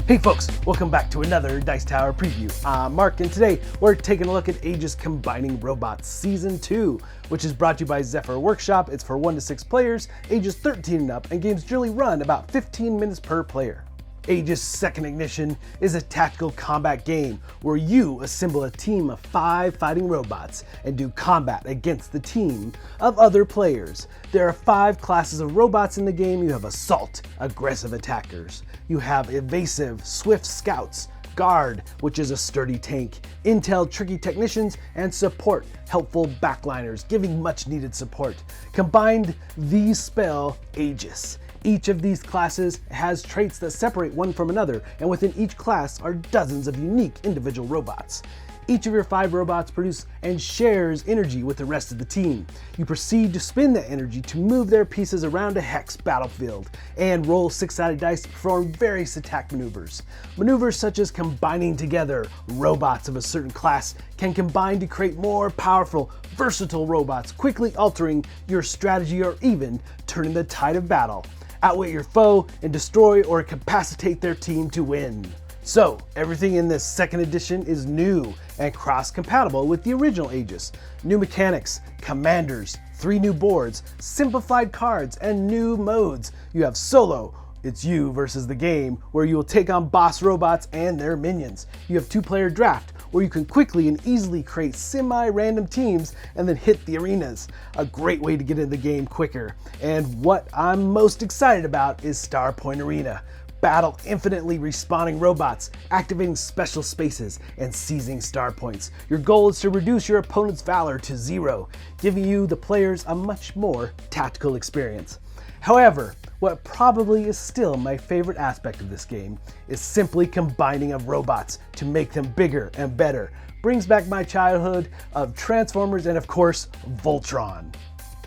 Hey folks, welcome back to another Dice Tower preview. I'm Mark, and today we're taking a look at AEGIS Combining Robots Season 2, which is brought to you by Zephyr Workshop. It's for 1 to 6 players, ages 13 and up, and games generally run about 15 minutes per player. AEGIS Second Ignition is a tactical combat game where you assemble a team of 5 fighting robots and do combat against the team of other players. There are 5 classes of robots in the game. You have Assault, aggressive attackers. You have Evasive, swift scouts. Guard, which is a sturdy tank. Intel, tricky technicians. And Support, helpful backliners, giving much needed support. Combined, these spell AEGIS. Each of these classes has traits that separate one from another, and within each class are dozens of unique individual robots. Each of your 5 robots produce and shares energy with the rest of the team. You proceed to spend that energy to move their pieces around a hex battlefield and roll 6-sided dice to perform various attack maneuvers. Maneuvers such as combining together robots of a certain class can combine to create more powerful, versatile robots, quickly altering your strategy or even turning the tide of battle. Outwit your foe and destroy or incapacitate their team to win. So, everything in this second edition is new and cross-compatible with the original AEGIS. New mechanics, commanders, 3 new boards, simplified cards, and new modes. You have Solo, it's you versus the game, where you will take on boss robots and their minions. You have 2-player draft, where you can quickly and easily create semi-random teams and then hit the arenas. A great way to get into the game quicker. And what I'm most excited about is Starpoint Arena. Battle infinitely respawning robots, activating special spaces, and seizing star points. Your goal is to reduce your opponent's valor to 0, giving you, the players, a much more tactical experience. However, what probably is still my favorite aspect of this game is simply combining of robots to make them bigger and better. Brings back my childhood of Transformers and of course, Voltron.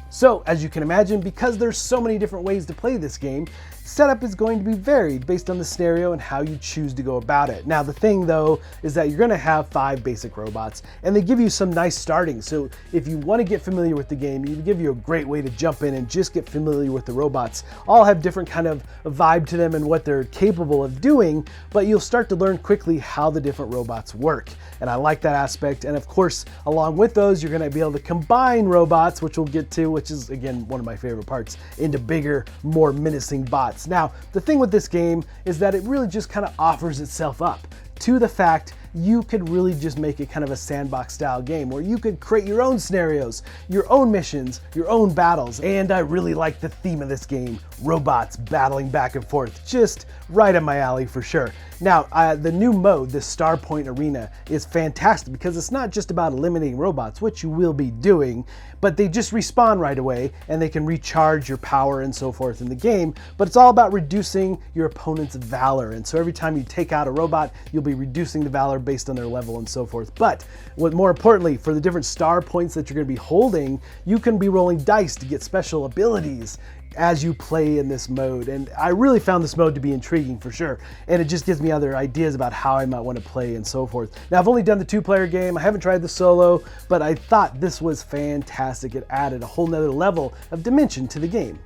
So, as you can imagine, because there's so many different ways to play this game, setup is going to be varied based on the scenario and how you choose to go about it. Now, the thing though is that you're going to have 5 basic robots, and they give you some nice starting. So if you want to get familiar with the game, they give you a great way to jump in and just get familiar with the robots. All have different kind of vibe to them and what they're capable of doing, but you'll start to learn quickly how the different robots work. And I like that aspect. And of course, along with those, you're going to be able to combine robots, which we'll get to, which is again one of my favorite parts, into bigger, more menacing bots. Now, the thing with this game is that it really just kind of offers itself up to the fact you could really just make it kind of a sandbox style game where you could create your own scenarios, your own missions, your own battles. And I really like the theme of this game, robots battling back and forth, just right up my alley for sure. Now, the new mode, the Starpoint Arena, is fantastic because it's not just about eliminating robots, which you will be doing, but they just respawn right away and they can recharge your power and so forth in the game, but it's all about reducing your opponent's valor. And so every time you take out a robot, you'll be reducing the valor based on their level and so forth. But what more importantly, for the different star points that you're going to be holding, you can be rolling dice to get special abilities as you play in this mode. And I really found this mode to be intriguing for sure. And it just gives me other ideas about how I might want to play and so forth. Now, I've only done the 2-player game. I haven't tried the solo, but I thought this was fantastic. It added a whole nother level of dimension to the game.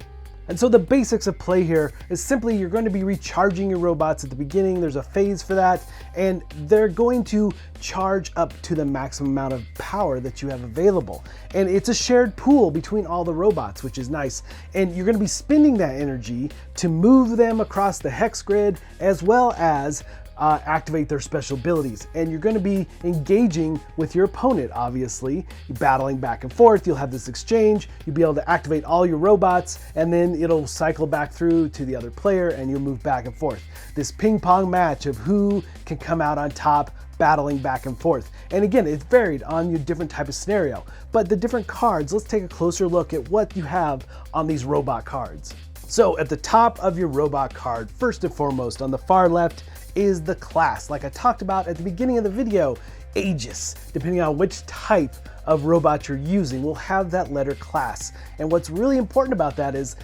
And so the basics of play here is simply you're going to be recharging your robots at the beginning. There's a phase for that, and they're going to charge up to the maximum amount of power that you have available. And it's a shared pool between all the robots, which is nice. And you're going to be spending that energy to move them across the hex grid as well as activate their special abilities. And you're going to be engaging with your opponent, obviously. You're battling back and forth. You'll have this exchange. You'll be able to activate all your robots, and then it'll cycle back through to the other player, and you'll move back and forth. This ping pong match of who can come out on top, battling back and forth. And again, it's varied on your different type of scenario. But the different cards, let's take a closer look at what you have on these robot cards. So at the top of your robot card, first and foremost, on the far left, is the class. Like I talked about at the beginning of the video, AEGIS, depending on which type of robot you're using, will have that letter class. And what's really important about that is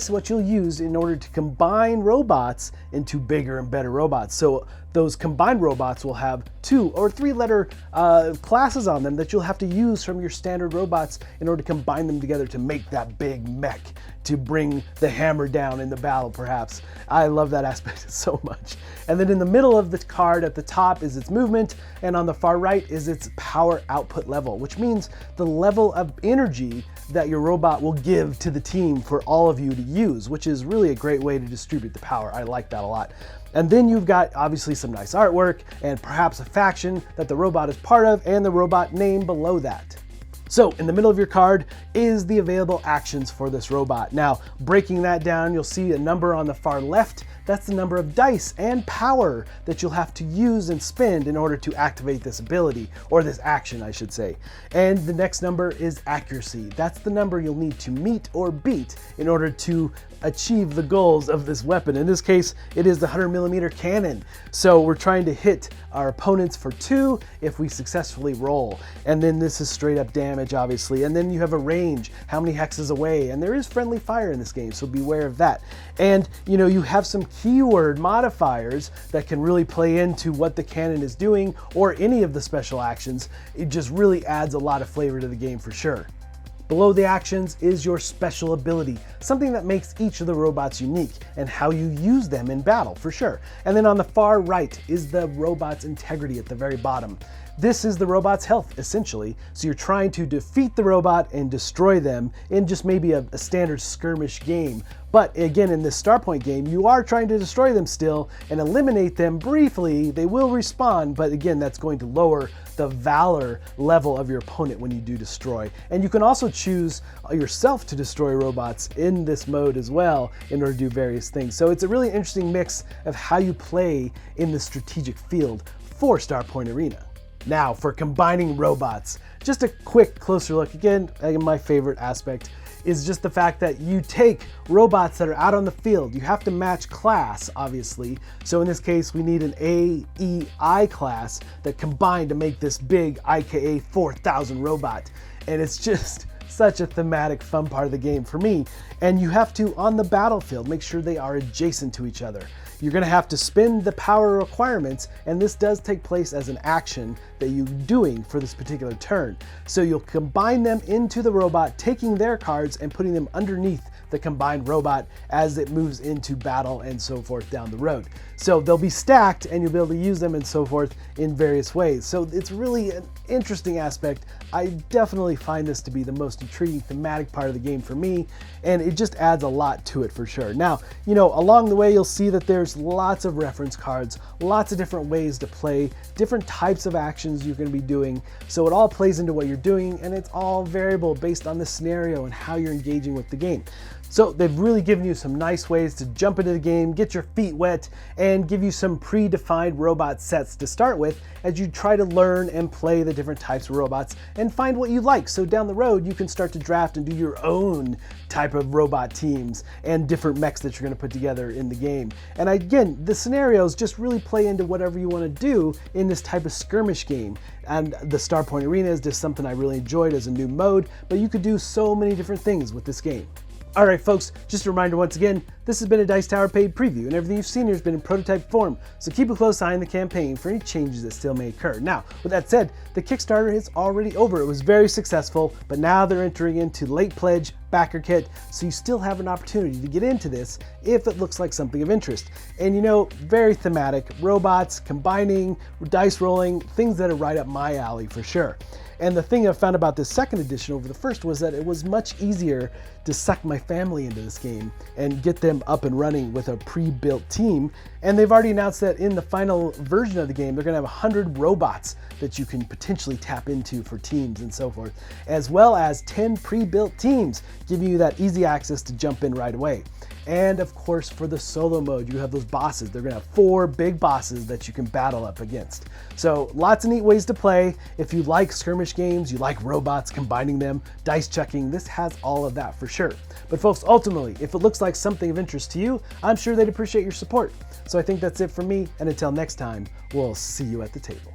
what you'll use in order to combine robots into bigger and better robots. So those combined robots will have 2 or 3 letter classes on them that you'll have to use from your standard robots in order to combine them together to make that big mech, to bring the hammer down in the battle, perhaps. I love that aspect so much. And then in the middle of the card at the top is its movement, and on the far right is its power output level, which means the level of energy that your robot will give to the team for all of you to use, which is really a great way to distribute the power. I like that a lot. And then you've got obviously some nice artwork and perhaps a faction that the robot is part of and the robot name below that. So in the middle of your card is the available actions for this robot. Now, breaking that down, you'll see a number on the far left. That's the number of dice and power that you'll have to use and spend in order to activate this ability, or this action, I should say. And the next number is accuracy. That's the number you'll need to meet or beat in order to achieve the goals of this weapon. In this case, it is the 100mm cannon. So we're trying to hit our opponents for 2 if we successfully roll. And then this is straight up damage, obviously. And then you have a range, how many hexes away. And there is friendly fire in this game, so beware of that. And you have some keyword modifiers that can really play into what the cannon is doing or any of the special actions. It just really adds a lot of flavor to the game for sure. Below the actions is your special ability, something that makes each of the robots unique and how you use them in battle for sure. And then on the far right is the robot's integrity at the very bottom. This is the robot's health, essentially. So you're trying to defeat the robot and destroy them in just maybe a standard skirmish game. But again, in this Starpoint game, you are trying to destroy them still and eliminate them briefly. They will respawn, but again, that's going to lower the valor level of your opponent when you do destroy. And you can also choose yourself to destroy robots in this mode as well in order to do various things. So it's a really interesting mix of how you play in the strategic field for Starpoint Arena. Now for combining robots, just a quick closer look. Again, my favorite aspect is just the fact that you take robots that are out on the field. You have to match class, obviously. So in this case, we need an AEI class that combined to make this big IKA 4000 robot. And it's just such a thematic, fun part of the game for me. And you have to, on the battlefield, make sure they are adjacent to each other. You're gonna have to spend the power requirements, and this does take place as an action that you're doing for this particular turn. So you'll combine them into the robot, taking their cards and putting them underneath the combined robot as it moves into battle and so forth down the road. So they'll be stacked and you'll be able to use them and so forth in various ways. So it's really an interesting aspect. I definitely find this to be the most intriguing thematic part of the game for me, and it just adds a lot to it for sure. Now, along the way you'll see that there's lots of reference cards, lots of different ways to play, different types of actions you're going to be doing. So it all plays into what you're doing, and it's all variable based on the scenario and how you're engaging with the game. So they've really given you some nice ways to jump into the game, get your feet wet, and give you some predefined robot sets to start with as you try to learn and play the different types of robots and find what you like. So down the road, you can start to draft and do your own type of robot teams and different mechs that you're going to put together in the game. And again, the scenarios just really play into whatever you want to do in this type of skirmish game. And the Starpoint Arena is just something I really enjoyed as a new mode, but you could do so many different things with this game. All right, folks, just a reminder once again, this has been a Dice Tower paid preview, and everything you've seen here has been in prototype form, so keep a close eye on the campaign for any changes that still may occur. Now, with that said, the Kickstarter is already over. It was very successful, but now they're entering into late pledge, backer kit, so you still have an opportunity to get into this if it looks like something of interest. And very thematic, robots, combining, dice rolling, things that are right up my alley for sure. And the thing I found about this second edition over the first was that it was much easier to suck my family into this game and get them up and running with a pre-built team. And they've already announced that in the final version of the game, they're gonna have 100 robots that you can potentially tap into for teams and so forth, as well as 10 pre-built teams, giving you that easy access to jump in right away. And of course, for the solo mode, you have those bosses. They're gonna have 4 big bosses that you can battle up against. So lots of neat ways to play. If you like skirmish games, you like robots, combining them, dice chucking, this has all of that for sure. But folks, ultimately, if it looks like something of interest to you, I'm sure they'd appreciate your support. So I think that's it for me, and until next time, we'll see you at the table.